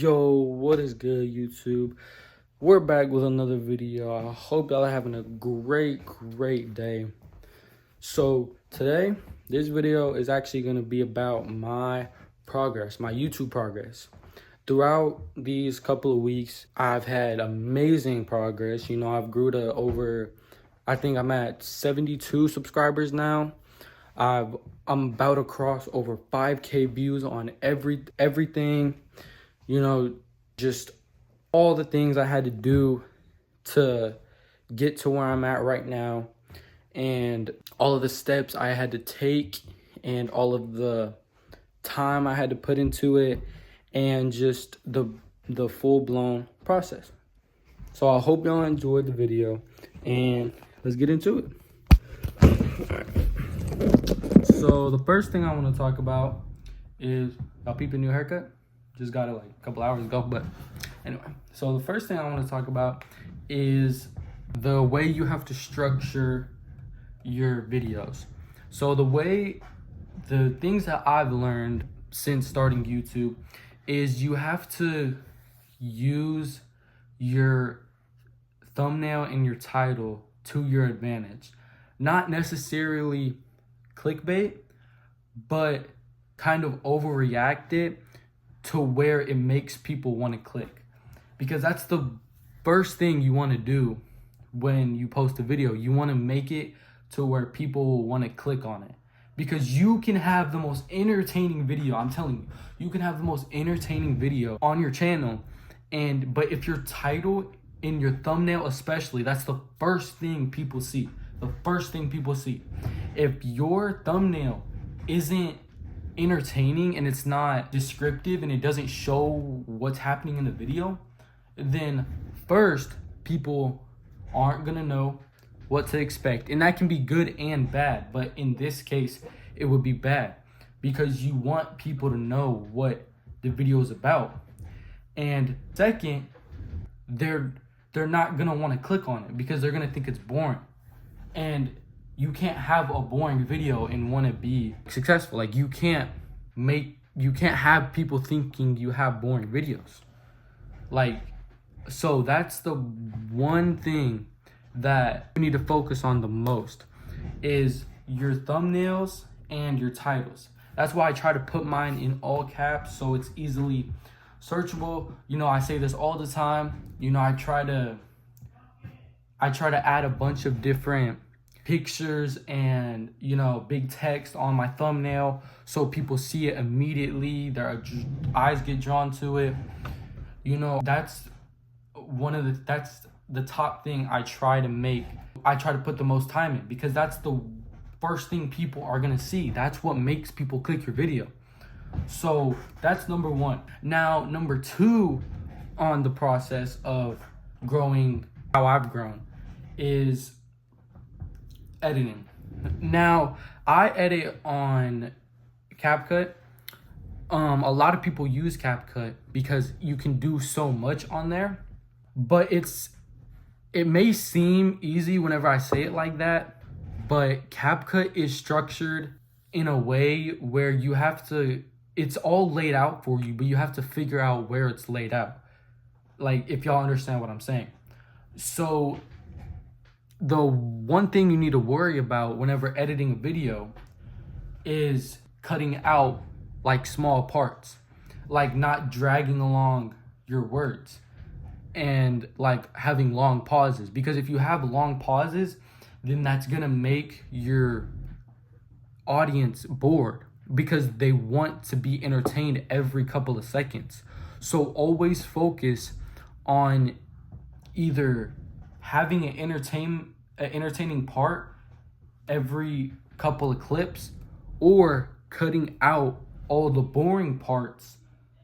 Yo, what is good, YouTube? We're back with another video. I hope y'all are having a great day. So today, this video is actually going to be about my progress, my YouTube progress. Throughout these couple of weeks, I've had amazing progress. I've grew to over, I think I'm at 72 subscribers now. I'm about to cross over 5K views on everything. Just all the things I had to do to get to where I'm at right now, and all of the steps I had to take, and all of the time I had to put into it, and just the full-blown process. So I hope y'all enjoyed the video, and let's get into it. So the first thing I want to talk about is, y'all peep a new haircut? Just got it like a couple hours ago, but anyway. So the first thing I want to talk about is the way you have to structure your videos. So the things that I've learned since starting YouTube is you have to use your thumbnail and your title to your advantage. Not necessarily clickbait, but kind of overreact it to where it makes people want to click, because that's the first thing you want to do when you post a video. You want to make it to where people will want to click on it, because you can have the most entertaining video. I'm telling you can have the most entertaining video on your channel, but if your title in your thumbnail especially, that's the first thing people see. If your thumbnail isn't entertaining and it's not descriptive and it doesn't show what's happening in the video, then first, people aren't gonna know what to expect. And that can be good and bad, but in this case it would be bad, because you want people to know what the video is about. And second, they're not gonna want to click on it because they're gonna think it's boring. And you can't have a boring video and want to be successful. Like, you can't have people thinking you have boring videos. So that's the one thing that you need to focus on the most, is your thumbnails and your titles. That's why I try to put mine in all caps so it's easily searchable. I say this all the time. I try to add a bunch of different pictures and big text on my thumbnail so people see it immediately, their eyes get drawn to it. That's the top thing I try to put the most time in, because that's the first thing people are gonna see. That's what makes people click your video. So that's number one. Now, number two on the process of growing, how I've grown, is editing. Now, I edit on CapCut. A lot of people use CapCut because you can do so much on there, but it may seem easy whenever I say it like that, but CapCut is structured in a way where it's all laid out for you, but you have to figure out where it's laid out. Like, if y'all understand what I'm saying. So the one thing you need to worry about whenever editing a video is cutting out like small parts, like not dragging along your words, and like having long pauses. Because if you have long pauses, then that's gonna make your audience bored, because they want to be entertained every couple of seconds. So always focus on either having an entertaining part every couple of clips, or cutting out all the boring parts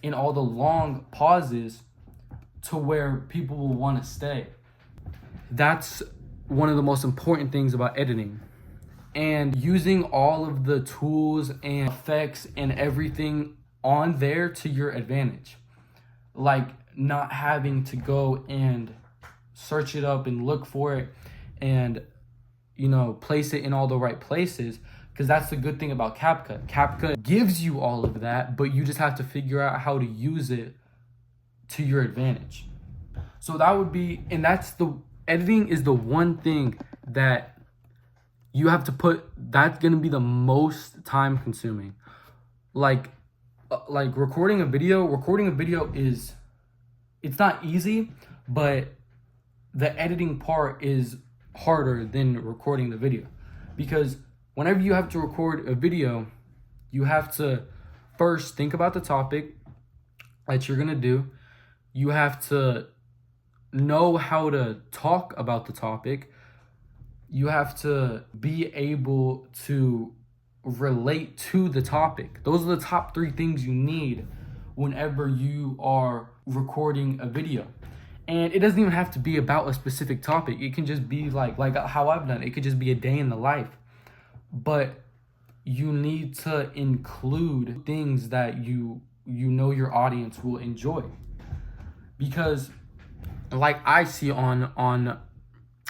and all the long pauses to where people will want to stay. That's one of the most important things about editing, and using all of the tools and effects and everything on there to your advantage. Like, not having to go and search it up and look for it and place it in all the right places, because that's the good thing about CapCut. CapCut gives you all of that, but you just have to figure out how to use it to your advantage. So that would be, and that's the, editing is the one thing that you have to put, that's going to be the most time consuming. Like recording a video is, it's not easy, but the editing part is harder than recording the video. Because whenever you have to record a video, you have to first think about the topic that you're going to do. You have to know how to talk about the topic. You have to be able to relate to the topic. Those are the top 3 things you need whenever you are recording a video. And it doesn't even have to be about a specific topic. It can just be like how I've done. It could just be a day in the life. But you need to include things that you know your audience will enjoy. Because like I see on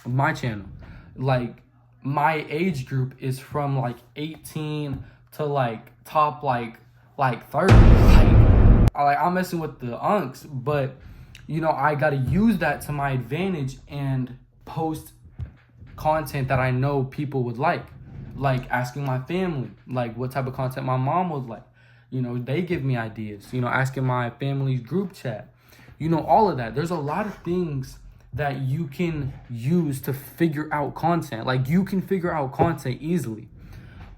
my channel, like my age group is from like 18 to like top like 30. I'm messing with the unks, but you know, I gotta use that to my advantage and post content that I know people would like asking my family like what type of content my mom would like. You know, they give me ideas. You know, asking my family's group chat. You know, all of that. There's a lot of things that you can use to figure out content. Like, you can figure out content easily,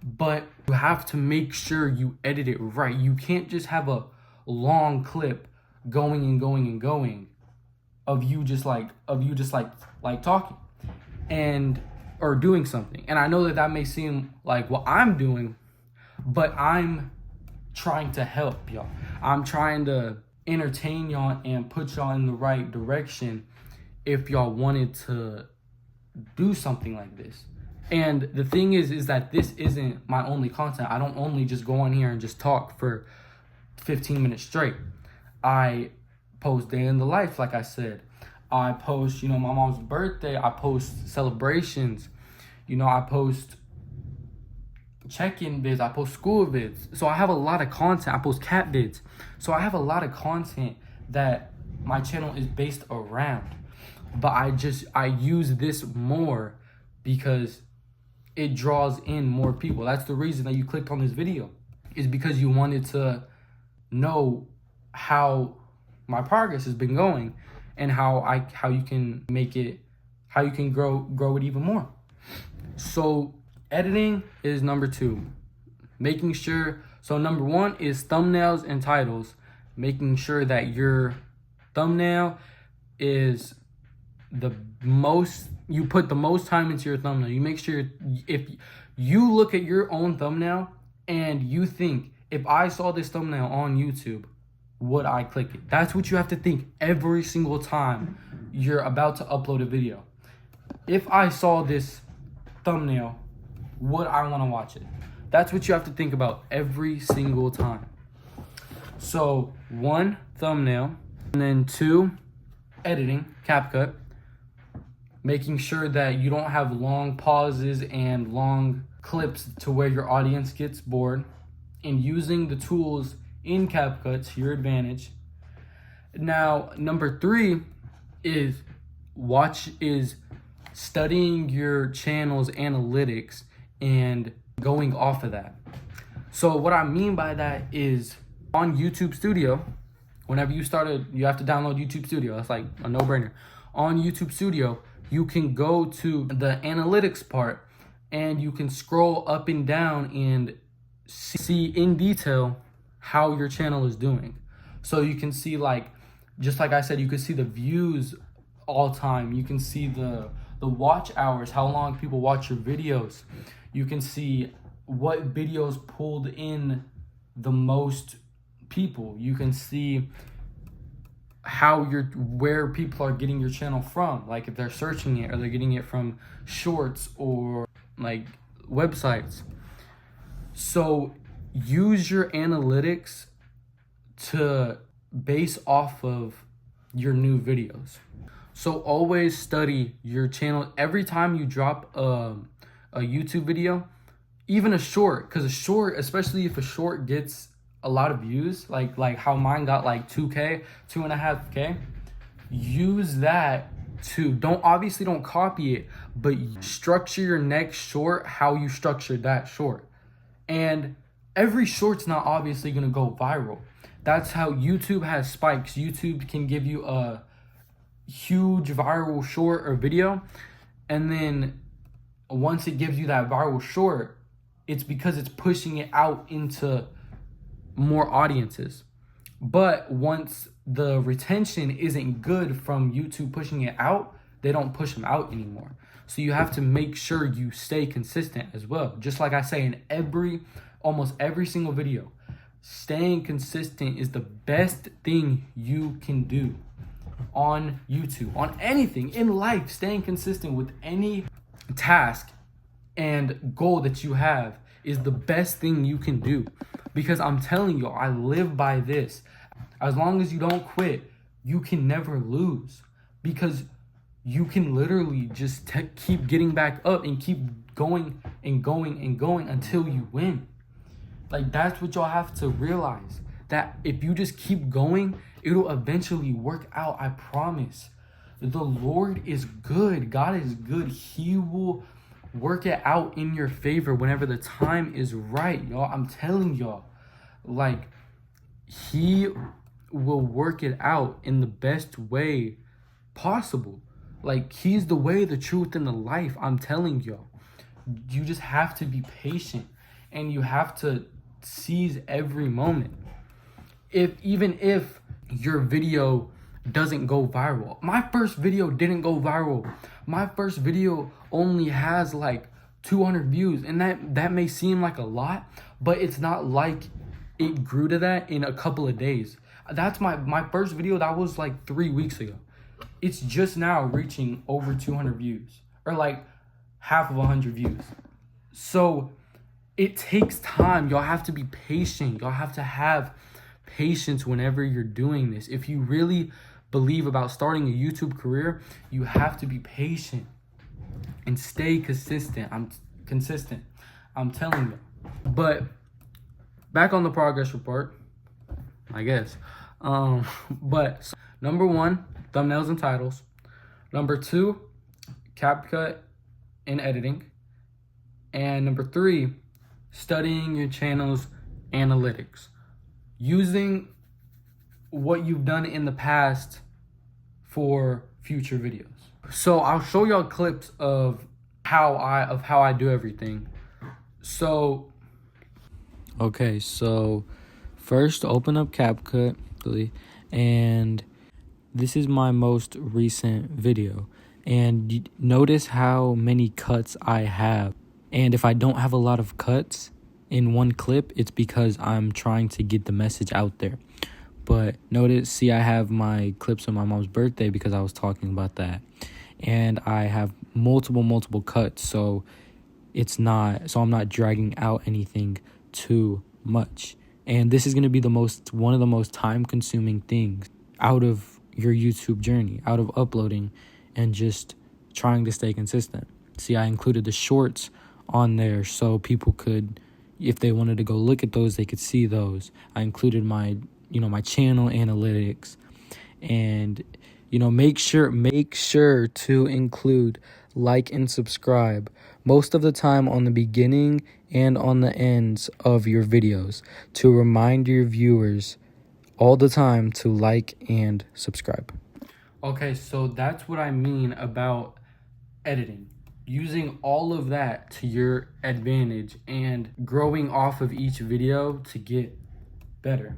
but you have to make sure you edit it right. You can't just have a long clip going and going and going of you just like talking and or doing something. And I know that may seem like what I'm doing, but I'm trying to help y'all. I'm trying to entertain y'all and put y'all in the right direction if y'all wanted to do something like this. And the thing is that this isn't my only content. I don't only just go on here and just talk for 15 minutes straight. I post day in the life, like I said. I post, you know, my mom's birthday. I post celebrations. You know, I post check-in vids. I post school vids. So I have a lot of content. I post cat vids. So I have a lot of content that my channel is based around. But I use this more because it draws in more people. That's the reason that you clicked on this video, is because you wanted to know how my progress has been going and how you can make it, how you can grow it even more. So editing is number 2. Making sure, so number 1 is thumbnails and titles. Making sure that your thumbnail is you put the most time into your thumbnail. You make sure, if you look at your own thumbnail and you think, if I saw this thumbnail on YouTube, would I click it? That's what you have to think every single time you're about to upload a video. If I saw this thumbnail, would I want to watch it? That's what you have to think about every single time. So 1, thumbnail, and then 2, editing, CapCut. Making sure that you don't have long pauses and long clips to where your audience gets bored, and using the tools in CapCut to your advantage. Now, number 3 is studying your channel's analytics and going off of that. So what I mean by that is, on YouTube Studio, whenever you started, you have to download YouTube Studio. That's like a no-brainer. On YouTube Studio, you can go to the analytics part and you can scroll up and down and see in detail how your channel is doing. So you can see, like, just like I said, you can see the views all time. You can see the watch hours, how long people watch your videos. You can see what videos pulled in the most people. You can see where people are getting your channel from, like if they're searching it or they're getting it from shorts or like websites. So use your analytics to base off of your new videos. So always study your channel every time you drop a YouTube video, even a short, because a short, especially if a short gets a lot of views, like how mine got like 2K, 2.5K, use that to don't copy it, but structure your next short how you structured that short. And every short's not obviously gonna go viral. That's how YouTube has spikes. YouTube can give you a huge viral short or video, and then once it gives you that viral short, it's because it's pushing it out into more audiences. But once the retention isn't good from YouTube pushing it out, they don't push them out anymore. So you have to make sure you stay consistent as well. Just like I say in almost every single video, staying consistent is the best thing you can do on YouTube, on anything in life. Staying consistent with any task and goal that you have is the best thing you can do, because I'm telling you, I live by this. As long as you don't quit, you can never lose, because you can literally just keep getting back up and keep going and going and going until you win. Like, that's what y'all have to realize, that if you just keep going, it'll eventually work out. I promise. The Lord is good. God is good. He will work it out in your favor whenever the time is right, y'all. I'm telling y'all, like, he will work it out in the best way possible. Like, he's the way, the truth, and the life. I'm telling y'all. You just have to be patient, and you have to seize every moment. Even if your video doesn't go viral. My first video didn't go viral. My first video only has like 200 views, and that may seem like a lot, but it's not like it grew to that in a couple of days. That's my first video. That was like 3 weeks ago. It's just now reaching over 200 views, or like half of 100 views. So it takes time. Y'all have to be patient. Y'all have to have patience whenever you're doing this. If you really believe about starting a YouTube career, you have to be patient and stay consistent. I'm telling you. But back on the progress report, I guess. But number 1, thumbnails and titles. Number 2, CapCut and editing. And number 3, studying your channel's analytics. Using what you've done in the past for future videos. So I'll show y'all clips of how I do everything. So okay, so first open up CapCut, and this is my most recent video, and notice how many cuts I have. And if I don't have a lot of cuts in one clip, it's because I'm trying to get the message out there. But notice, I have my clips on my mom's birthday because I was talking about that. And I have multiple cuts, so I'm not dragging out anything too much. And this is going to be one of the most time-consuming things out of your YouTube journey, out of uploading and just trying to stay consistent. I included the shorts on there so people could, if they wanted to go look at those, they could see those. I included my channel analytics, and make sure to include like and subscribe most of the time on the beginning and on the ends of your videos to remind your viewers all the time to like and subscribe. Okay, so that's what I mean about editing. Using all of that to your advantage and growing off of each video to get better.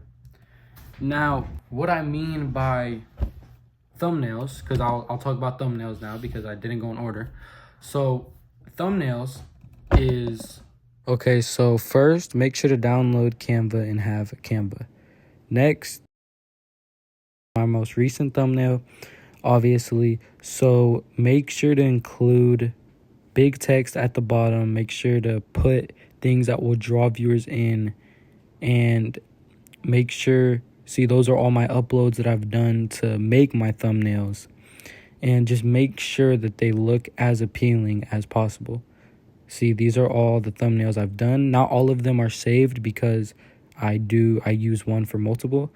Now, what I mean by thumbnails, because I'll talk about thumbnails now because I didn't go in order. So thumbnails is... Okay, so first, make sure to download Canva and have Canva. Next, my most recent thumbnail, obviously. So make sure to include big text at the bottom. Make sure to put things that will draw viewers in, and make sure, those are all my uploads that I've done to make my thumbnails, and just make sure that they look as appealing as possible. These are all the thumbnails I've done. Not all of them are saved because I use one for multiple.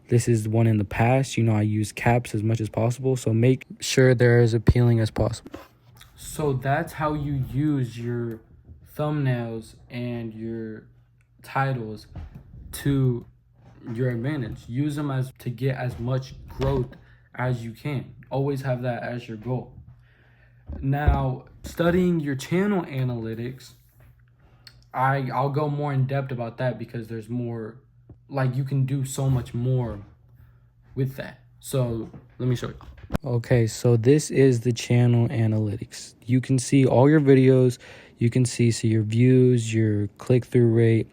This is one in the past. I use caps as much as possible. So make sure they're as appealing as possible. So that's how you use your thumbnails and your titles to your advantage. Use them as to get as much growth as you can. Always have that as your goal. Now, studying your channel analytics, I'll go more in depth about that because there's more, like, you can do so much more with that. So let me show you. Okay, so this is the channel analytics. You can see all your videos. You can see your views, your click-through rate,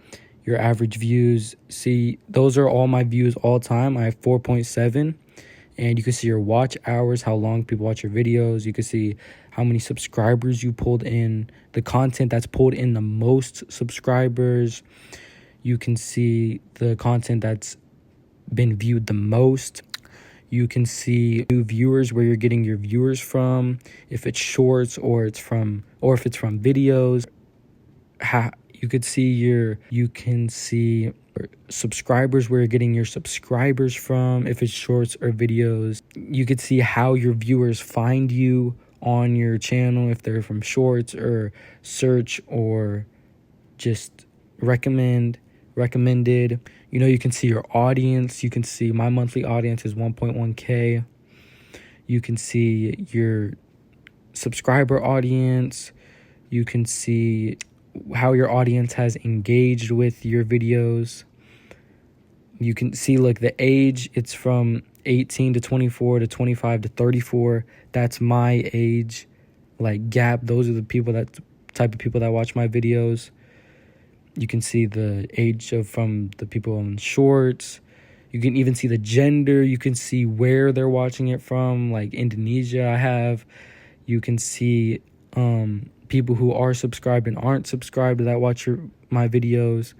your average views. See, those are all my views all time. I have 4.7. And you can see your watch hours, how long people watch your videos. You can see how many subscribers you pulled in, the content that's pulled in the most subscribers. You can see the content that's been viewed the most. You can see new viewers, where you're getting your viewers from, if it's shorts or if it's from videos. You can see subscribers, where you're getting your subscribers from, if it's shorts or videos. You could see how your viewers find you on your channel, if they're from shorts or search or just recommended. You can see your audience. You can see my monthly audience is 1.1K. You can see your subscriber audience. You can see how your audience has engaged with your videos. You can see, like, the age. It's from 18 to 24 to 25 to 34. That's my age, like, gap. Those are the type of people that watch my videos. You can see the age from the people on shorts. You can even see the gender. You can see where they're watching it from, like Indonesia I have. You can see people who are subscribed and aren't subscribed that watch my videos.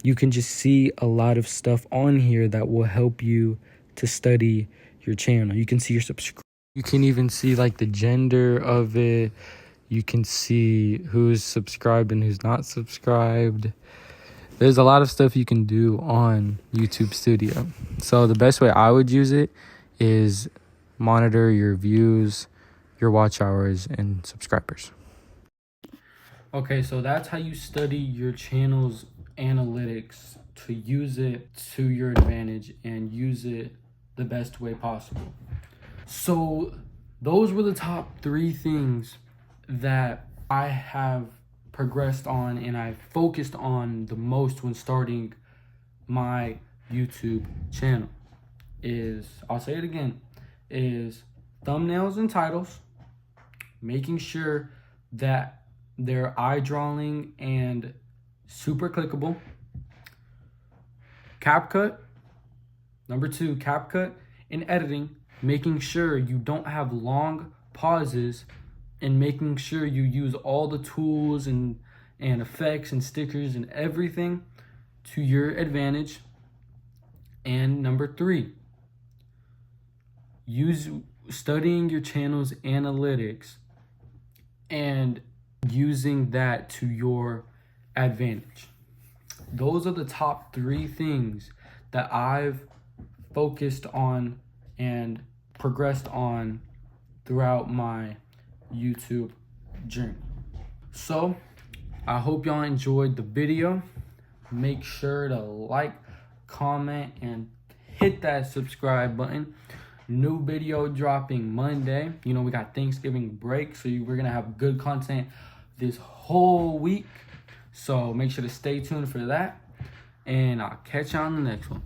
You can just see a lot of stuff on here that will help you to study your channel. You can see your subscribe. You can even see, like, the gender of it. You can see who's subscribed and who's not subscribed. There's a lot of stuff you can do on YouTube Studio. So the best way I would use it is monitor your views, your watch hours, and subscribers. Okay, so that's how you study your channel's analytics to use it to your advantage and use it the best way possible. So those were the top 3 things that I have progressed on and I focused on the most when starting my YouTube channel. I'll say it again, is thumbnails and titles, making sure that they're eye-drawing and super clickable. CapCut, number 2, CapCut in editing, making sure you don't have long pauses and making sure you use all the tools and effects and stickers and everything to your advantage. And number 3, studying your channel's analytics and using that to your advantage. Those are the top 3 things that I've focused on and progressed on throughout my YouTube journey. So I hope y'all enjoyed the video. Make sure to like, comment, and hit that subscribe button. New video dropping Monday. We got Thanksgiving break, so we're gonna have good content this whole week. So make sure to stay tuned for that, and I'll catch you on the next one.